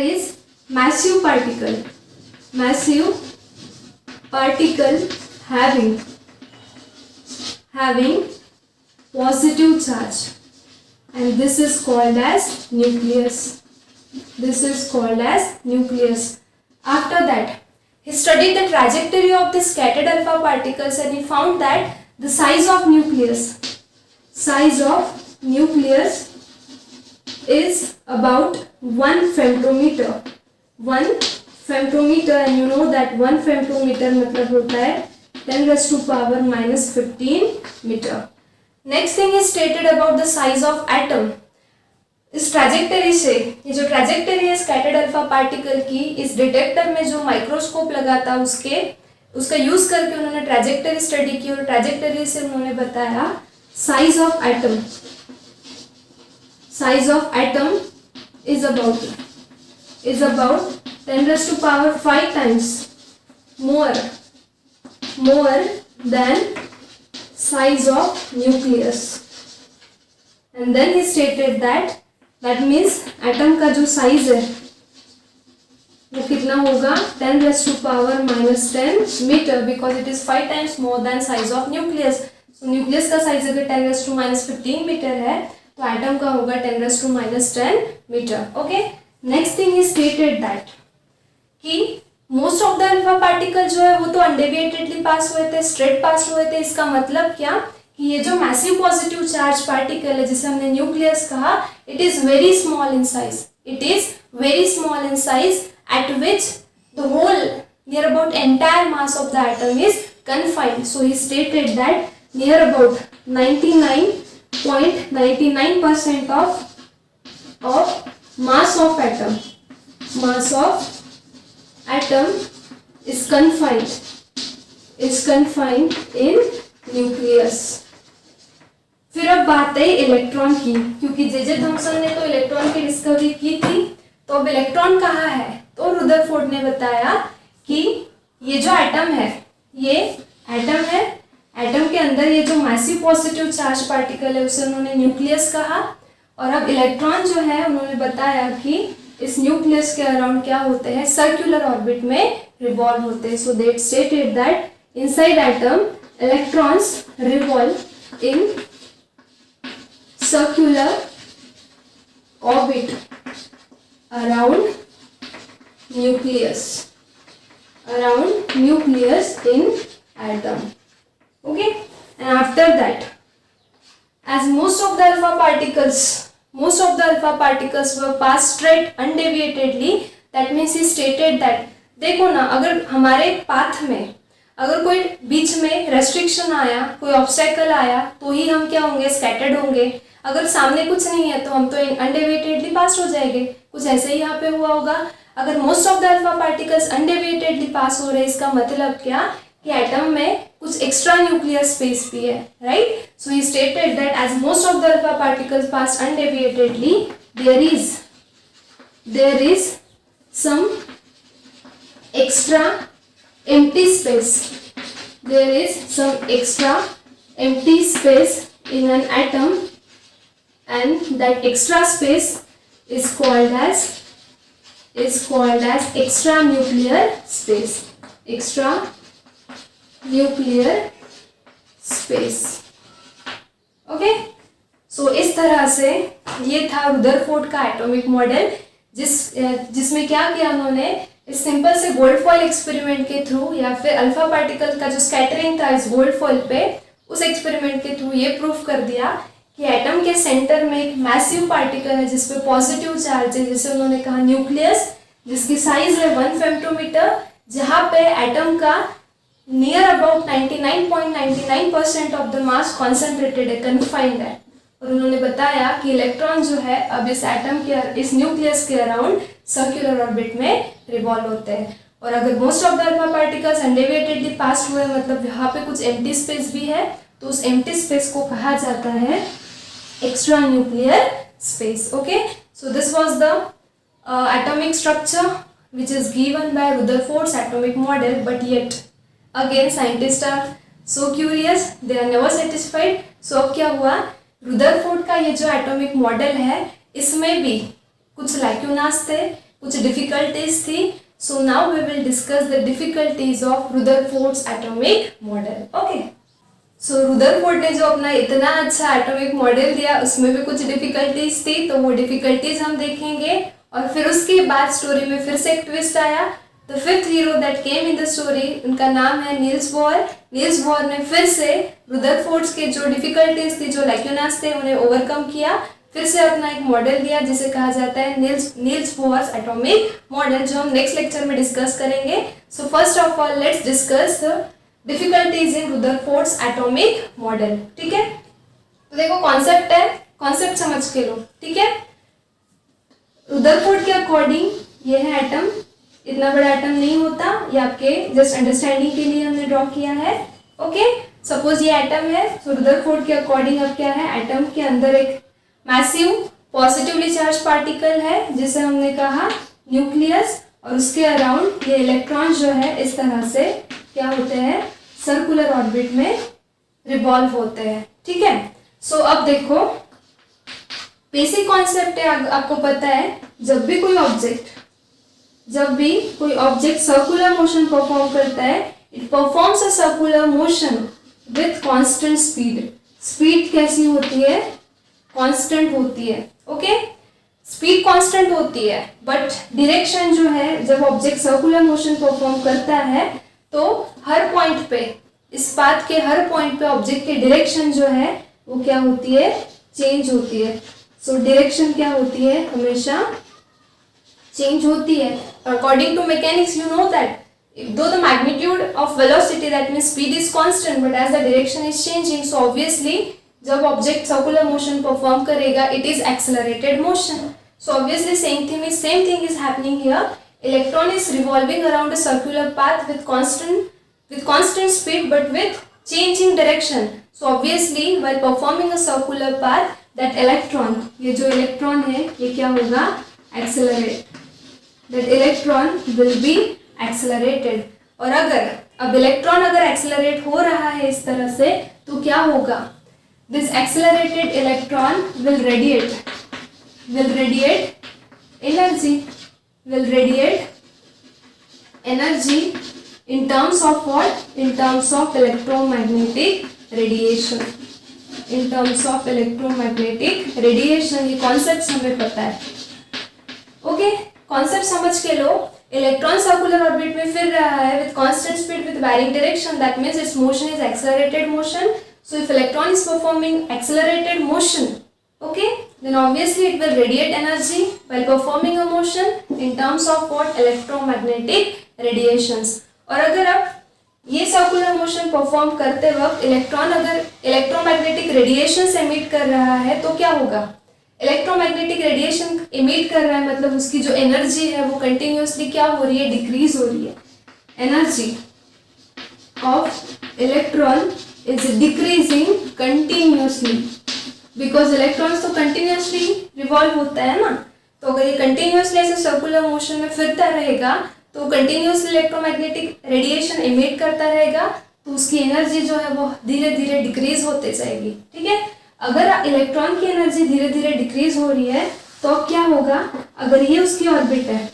is massive particle having positive charge, and this is called as nucleus. After that, he studied the trajectory of the scattered alpha particles, and he found that the size of nucleus is about 1 femtometer, and you know that 1 femtometer मतलब होता है 10⁻⁻15 metre. Next thing is stated about the size of atom. इस trajectory से, ये जो trajectory है scattered alpha particle की, इस डिटेक्टर में जो माइक्रोस्कोप लगा था उसका यूज करके उन्होंने ट्रैजेक्टरी स्टडी की, और ट्रैजेक्टरी से उन्होंने बताया size of atom is about 10⁵ times more than size of nucleus, and then he stated that means atom का जो size है वो कितना होगा, 10⁻⁻10 metre, because it is 5 times more than size of nucleus। so nucleus का size अगर 10⁻⁻15 metre है तो atom का होगा 10⁻⁻10 metre, okay. Next thing he stated that कि most of the alpha particle जो है वो तो अनडेविएटेडली पास हुए थे, स्ट्रेट पास हुए थे। इसका मतलब क्या कि ये जो मैसिव पॉजिटिव चार्ज पार्टिकल है जिसे हमने न्यूक्लियस कहा, it is very small in size eight which the hole near about entire mass of the atom is confined. So he stated that near about 99.99% of mass of atom is confined in nucleus। फिर अब बात है electron की, क्योंकि J Thomson ने तो electron की discovery की थी, तो अब इलेक्ट्रॉन कहाँ है? तो रुदरफोर्ड ने बताया कि ये जो एटम है, ये एटम है, एटम के अंदर ये जो मैसिव पॉजिटिव चार्ज पार्टिकल है उसे उन्होंने न्यूक्लियस कहा। और अब इलेक्ट्रॉन जो है उन्होंने बताया कि इस न्यूक्लियस के अराउंड क्या होते हैं, सर्कुलर ऑर्बिट में रिवॉल्व होते हैं। So they stated that inside atom electrons revolve in circular orbit around nucleus in atom. Okay, and after that, as most of the alpha particles were passed straight undeviatedly, that means he stated that, देखो ना, अगर हमारे path में अगर कोई बीच में restriction आया, कोई ऑब्स्टेकल आया, तो ही हम क्या होंगे, स्कैटर्ड होंगे। अगर सामने कुछ नहीं है तो हम तो अनडेविएटेडली पास हो जाएंगे। कुछ ऐसे ही यहाँ पे हुआ होगा। अगर most of the alpha particles undeviatedly pass हो रहे हैं, इसका मतलब क्या कि एटम में कुछ एक्स्ट्रा न्यूक्लियर स्पेस भी है, right. So he stated that as most of the alpha particles pass undeviatedly, there is some extra empty space. There is some extra empty space in an atom, and that extra space is called as extra nuclear space. Extra nuclear space. Okay? So इस तरह से ये था Rutherford का atomic model, जिसमें क्या किया उन्होंने, इस सिंपल से गोल्ड फॉइल एक्सपेरिमेंट के थ्रू या फिर अल्फा पार्टिकल का जो स्कैटरिंग था इस गोल्ड फॉइल पे, उस एक्सपेरिमेंट के थ्रू ये प्रूफ कर दिया कि एटम के सेंटर में एक मैसिव पार्टिकल है जिसपे पॉजिटिव चार्ज है, जिसे उन्होंने कहा न्यूक्लियस, जिसकी साइज है 1 फेम्टोमीटर, जहाँ पे एटम का near about 99.99% of the mass concentrated है, कन्फाइंड है। और उन्होंने बताया कि इलेक्ट्रॉन जो है अब इस एटम के, इस न्यूक्लियस के अराउंड सर्कुलर ऑर्बिट में रिवॉल्व होते हैं। और अगर most of the alpha particles undeviatedly pass हुए, मतलब यहाँ पे कुछ एम्प्टी स्पेस भी है, तो उस एम्प्टी स्पेस को कहा जाता है extra nuclear space. Okay, so this was the atomic structure which is given by Rutherford's atomic model, but yet again scientists are so curious, they are never satisfied. So अब क्या हुआ, Rutherford का ये जो एटॉमिक मॉडल है इसमें भी कुछ लैक्यूनास थे, कुछ डिफिकल्टीज थी। So now we will discuss the difficulties of Rutherford's atomic model. Okay, so Rutherford ने जो अपना इतना अच्छा एटॉमिक मॉडल दिया उसमें भी कुछ डिफिकल्टीज थी, तो वो डिफिकल्टीज हम देखेंगे। और फिर उसके बाद स्टोरी में फिर से एक ट्विस्ट आया। The fifth hero that came in the story, उनका नाम है नील्स बोर। नील्स बोर ने फिर से रुदरफोर्ड्स के जो डिफिकल्टीज थी, जो लैक्यूनास थे, उन्हें ओवरकम किया, फिर से अपना एक मॉडल दिया जिसे कहा जाता है नील्स बोर्स एटॉमिक मॉडल, जो हम नेक्स्ट लेक्चर में डिस्कस करेंगे। So first of all let's discuss the difficulties in Rutherford's atomic model. ठीक है, तो देखो कॉन्सेप्ट है, कॉन्सेप्ट समझ के लो। ठीक है, रुदरफोर्ड के अकॉर्डिंग ये है एटम, इतना बड़ा एटम नहीं होता, ये आपके जस्ट अंडरस्टैंडिंग के लिए हमने ड्रॉ किया है। ओके, सपोज ये एटम है, तो रुदरफोर्ड के अकॉर्डिंग अब क्या है, एटम के अंदर एक मैसिव पॉजिटिवली चार्ज पार्टिकल है जिसे हमने कहा न्यूक्लियस, और उसके अराउंड ये इलेक्ट्रॉन जो है इस तरह से क्या होते हैं, सर्कुलर ऑर्बिट में रिवॉल्व होते हैं। ठीक है, सो अब देखो बेसिक कॉन्सेप्ट है, आपको पता है जब भी कोई ऑब्जेक्ट सर्कुलर मोशन परफॉर्म करता है, it performs a circular motion with constant speed. Speed कैसी होती है, कांस्टेंट होती है। ओके, स्पीड कांस्टेंट होती है, बट डायरेक्शन जो है, जब ऑब्जेक्ट सर्कुलर मोशन परफॉर्म करता है तो हर पॉइंट पे, इस पाथ के हर पॉइंट पे ऑब्जेक्ट की डायरेक्शन जो है वो क्या होती है, चेंज होती है। सो डायरेक्शन क्या होती है, हमेशा चेंज होती है। According to mechanics you know that though the magnitude of velocity, that means speed, is constant, but as the direction is changing, so obviously जब ऑब्जेक्ट सर्कुलर मोशन परफॉर्म करेगा it is accelerated motion. So obviously same thing is happening here. Electron is revolving around a circular path with constant speed but with changing direction. So obviously while performing a circular path that electron, ये जो electron है ये क्या होगा, accelerate, that electron will be accelerated. और अगर अब electron अगर एक्सेलरेट हो रहा है इस तरह से तो क्या होगा, this accelerated electron will radiate energy, in terms of what, in terms of electromagnetic radiation, in terms of electromagnetic radiation। ये कॉन्सेप्ट हमें पता है, ओके, कॉन्सेप्ट समझ के लो। इलेक्ट्रॉन सर्कुलर ऑर्बिट में फिर रहा है with constant speed with varying direction, that means its motion is accelerated motion। So if electron is performing accelerated motion, okay, then obviously it will radiate energy while performing a motion in terms of what, electromagnetic radiations। और अगर आप ये circular motion perform करते वक्त electron अगर electromagnetic radiation emit कर रहा है तो क्या होगा, इलेक्ट्रोमैग्नेटिक रेडिएशन एमिट कर रहा है मतलब उसकी जो एनर्जी है वो कंटिन्यूअसली क्या हो रही है, डिक्रीज हो रही है। Energy of electron is decreasing continuously, because electrons तो कंटिन्यूअसली रिवॉल्व होता है ना, तो अगर ये कंटिन्यूअसली ऐसे सर्कुलर मोशन में फिरता रहेगा तो कंटिन्यूअसली इलेक्ट्रोमैग्नेटिक रेडिएशन एमिट करता रहेगा, तो उसकी एनर्जी जो है वो धीरे धीरे डिक्रीज होते जाएगी। ठीक है, अगर इलेक्ट्रॉन की एनर्जी धीरे धीरे डिक्रीज हो रही है तो अब क्या होगा, अगर ये उसकी ऑर्बिट है,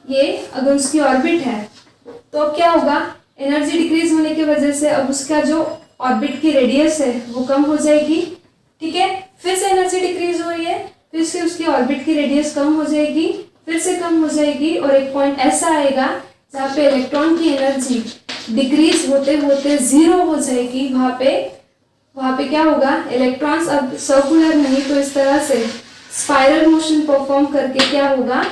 ये अगर उसकी ऑर्बिट है तो अब क्या होगा, एनर्जी डिक्रीज होने की वजह से अब उसका जो ऑर्बिट की रेडियस है वो कम हो जाएगी। ठीक है, फिर से एनर्जी डिक्रीज हो रही है, फिर से उसकी ऑर्बिट की रेडियस कम हो जाएगी, फिर से कम हो जाएगी, और एक पॉइंट ऐसा आएगा जहाँ पे इलेक्ट्रॉन की एनर्जी डिक्रीज होते होते जीरो हो जाएगी। वहाँ पे क्या होगा, इलेक्ट्रॉन्स अब सर्कुलर नहीं तो इस तरह से स्पाइरल मोशन परफॉर्म करके क्या होगा,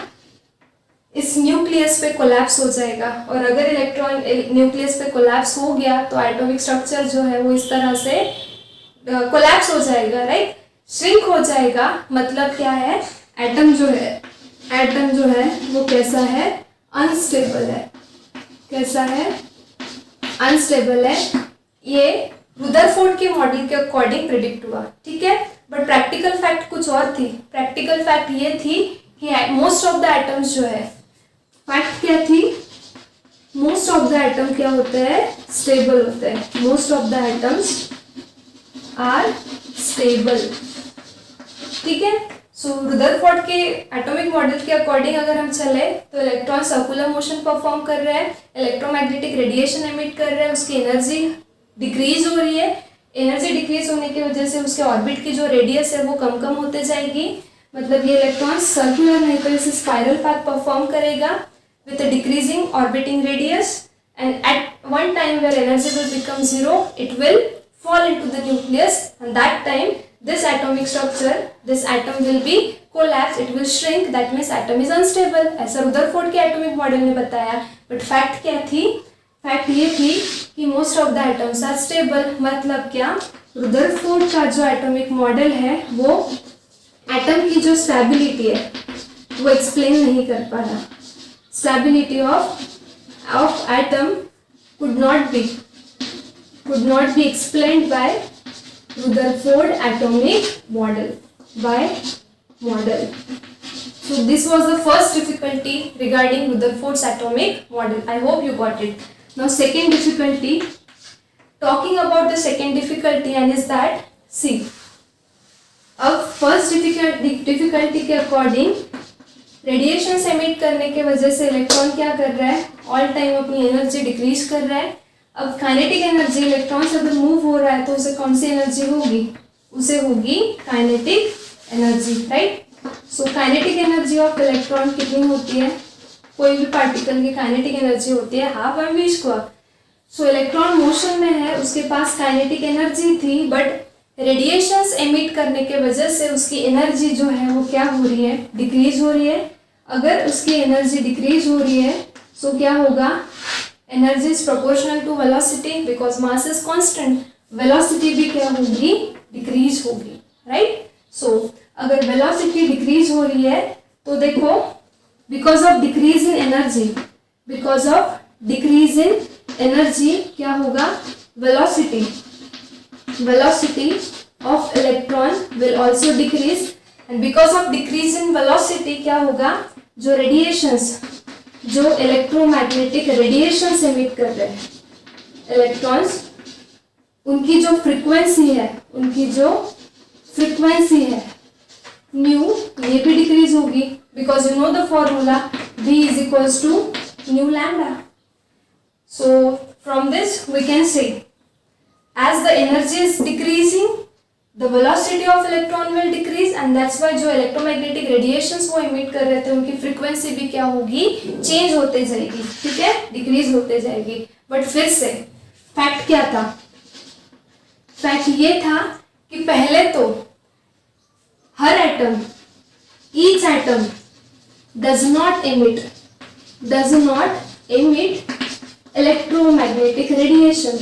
इस न्यूक्लियस पे कोलैप्स हो जाएगा। और अगर इलेक्ट्रॉन न्यूक्लियस पे कोलैप्स हो गया तो एटॉमिक स्ट्रक्चर जो है वो इस तरह से कोलैप्स हो जाएगा, राइट, श्रिंक हो जाएगा। मतलब क्या है, एटम जो है वो कैसा है, अनस्टेबल है। कैसा है, अनस्टेबल है। ये रुदरफोर्ड के मॉडल के अकॉर्डिंग प्रिडिक्ट हुआ। ठीक है, बट प्रैक्टिकल फैक्ट कुछ और थी। प्रैक्टिकल फैक्ट ये थी कि मोस्ट ऑफ द एटम्स जो है, फैक्ट क्या थी, मोस्ट ऑफ द एटम क्या होते हैं, स्टेबल होते हैं। Most of the atoms are stable. ठीक है, सो रुदरफोर्ड के एटॉमिक मॉडल के अकॉर्डिंग अगर हम चले तो इलेक्ट्रॉन सर्कुलर मोशन परफॉर्म कर रहे हैं, इलेक्ट्रोमैग्नेटिक रेडिएशन एमिट कर रहे हैं, उसकी एनर्जी डिक्रीज हो रही है। एनर्जी डिक्रीज होने की वजह से उसके ऑर्बिट की जो रेडियस है वो कम कम होते जाएगी। मतलब ये इलेक्ट्रॉन सर्कुलर नहीं तो इसे स्पाइरल पाथ परफॉर्म करेगा with a decreasing orbiting radius, and at one time where energy will become zero, it will fall into the nucleus, and that time this atomic structure, this atom will be collapse, it will shrink, that means atom is unstable। ऐसा Rutherford के atomic model ने बताया। But fact क्या थी, fact ये थी कि most of the atoms are stable. मतलब क्या, रुदरफोर्ड का जो एटॉमिक मॉडल है वो एटम की जो स्टेबिलिटी है वो एक्सप्लेन नहीं कर पा रहा। Stability of atom could not be explained by Rutherford atomic model, So this was the first difficulty regarding Rutherford's atomic model. I hope you got it. Now second difficulty, talking about the second difficulty, and is that, see, अब first difficulty के according radiation emit करने के वजह से electron क्या कर रहा है, ऑल टाइम अपनी एनर्जी डिक्रीज कर रहा है। अब काइनेटिक एनर्जी, इलेक्ट्रॉन से अगर मूव हो रहा है तो उसे कौन सी एनर्जी होगी, उसे होगी kinetic energy, right. So kinetic energy of electron कितनी होती है, कोई भी पार्टिकल की काइनेटिक एनर्जी होती है हाफ mv स्क्वायर। सो इलेक्ट्रॉन मोशन में है, उसके पास काइनेटिक एनर्जी थी, बट रेडिएशंस एमिट करने के वजह से उसकी एनर्जी जो है वो क्या हो रही है, डिक्रीज हो रही है। अगर उसकी एनर्जी डिक्रीज हो रही है सो क्या होगा, energy is proportional to velocity, because mass is constant, velocity भी क्या होगी, डिक्रीज होगी, राइट। सो अगर वेलोसिटी डिक्रीज हो रही है तो देखो, because of decrease in energy क्या होगा, velocity velocity of electron will also decrease, and because of decrease in velocity क्या होगा, जो radiations, जो electromagnetic radiations emit कर रहे हैं electrons, उनकी जो frequency है न्यू, ये भी डिक्रीज होगी, because you know the formula V is equals to nu lambda. So from this we can say as the energy is decreasing, the velocity of electron will decrease, and that's why जो electromagnetic radiations वो emit कर रहे थे उनकी frequency भी क्या होगी, change होते जाएगी, ठीक है, decrease होते जाएगी. बट फिर से फैक्ट क्या था, फैक्ट ये था कि पहले तो हर atom, each atom does not emit electromagnetic radiation.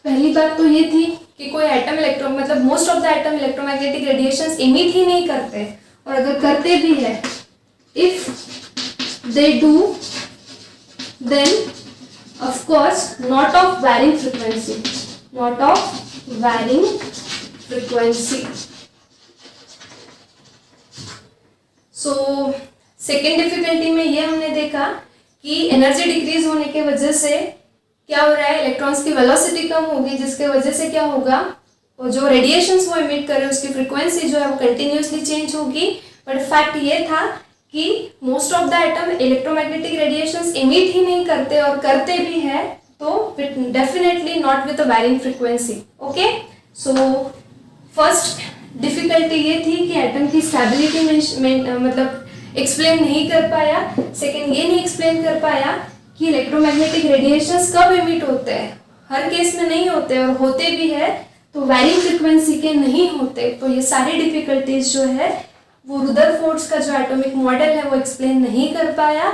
पहली बात तो ये थी कि कोई एटम मतलब most of the atom electromagnetic radiations emit ही नहीं करते, और अगर करते भी है, if they do then of course not of varying frequency. So second difficulty में ये हमने देखा कि एनर्जी डिक्रीज होने के वजह से क्या हो रहा है, इलेक्ट्रॉन्स की वेलोसिटी कम होगी, जिसके वजह से क्या होगा, वो जो रेडिएशंस वो इमिट कर रहे हैं उसकी फ्रीक्वेंसी जो है वो कंटिन्यूसली चेंज होगी. बट फैक्ट ये था कि most of the atom electromagnetic radiations emit ही नहीं करते, और करते भी है तो definitely not with a varying frequency. Okay, so first difficulty ये थी कि एटम की स्टेबिलिटी मतलब एक्सप्लेन नहीं कर पाया. सेकेंड ये नहीं एक्सप्लेन कर पाया कि इलेक्ट्रोमैग्नेटिक रेडिएशंस कब इमिट होते हैं, हर केस में नहीं होते, और होते भी है तो वैरिंग फ्रीक्वेंसी के नहीं होते. तो ये सारी डिफिकल्टीज जो है वो रुदरफोर्ड्स का जो एटॉमिक मॉडल है वो एक्सप्लेन नहीं कर पाया.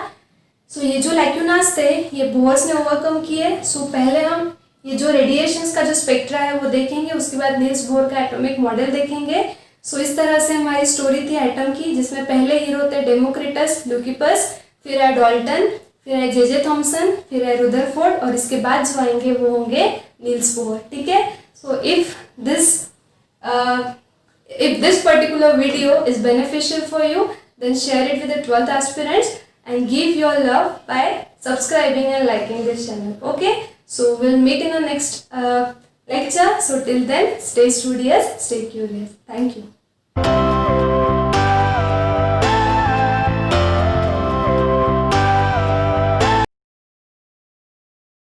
सो ये जो लैक्यूनास थे ये बोर्स ने ओवरकम किए. सो पहले हम ये जो रेडिएशंस का जो स्पेक्ट्रा है वो देखेंगे, उसके बाद नील्स बोर का एटॉमिक मॉडल देखेंगे. सो इस तरह से हमारी स्टोरी थी एटम की, जिसमें पहले हीरो थे डेमोक्रिटस, ल्यूकिपस, फिर है डाल्टन, फिर है जे थॉमसन, फिर है रुदरफोर्ड, और इसके बाद जो आएंगे वो होंगे नील्स बोर. ठीक है, so if this particular video is beneficial for you, then share it with the 12th aspirants and give your love by subscribing and liking this channel. Okay, so we'll meet in the next lecture. So till then, stay studious, stay curious. Thank you.